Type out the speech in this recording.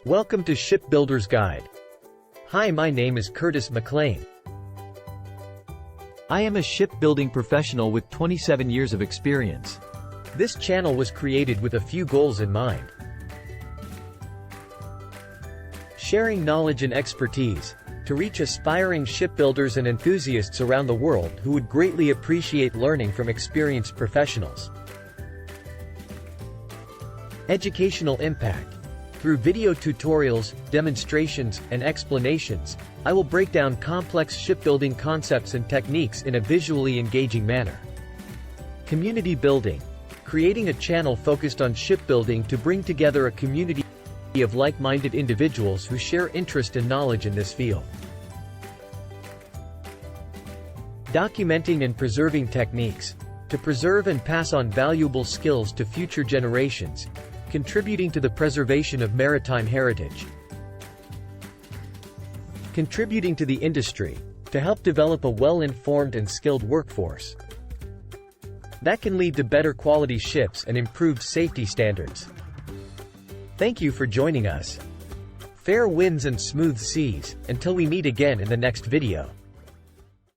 Welcome to Shipbuilder's Guide. Hi, my name is Curtis McLean. I am a shipbuilding professional with 27 years of experience. This channel was created with a few goals in mind. Sharing knowledge and expertise to reach aspiring shipbuilders and enthusiasts around the world who would greatly appreciate learning from experienced professionals. Educational impact. Through video tutorials, demonstrations, and explanations, I will break down complex shipbuilding concepts and techniques in a visually engaging manner. Community building. Creating a channel focused on shipbuilding to bring together a community of like-minded individuals who share interest and knowledge in this field. Documenting and preserving techniques. To preserve and pass on valuable skills to future generations, contributing to the preservation of maritime heritage. Contributing to the industry, to help develop a well-informed and skilled workforce. That can lead to better quality ships and improved safety standards. Thank you for joining us. Fair winds and smooth seas, until we meet again in the next video.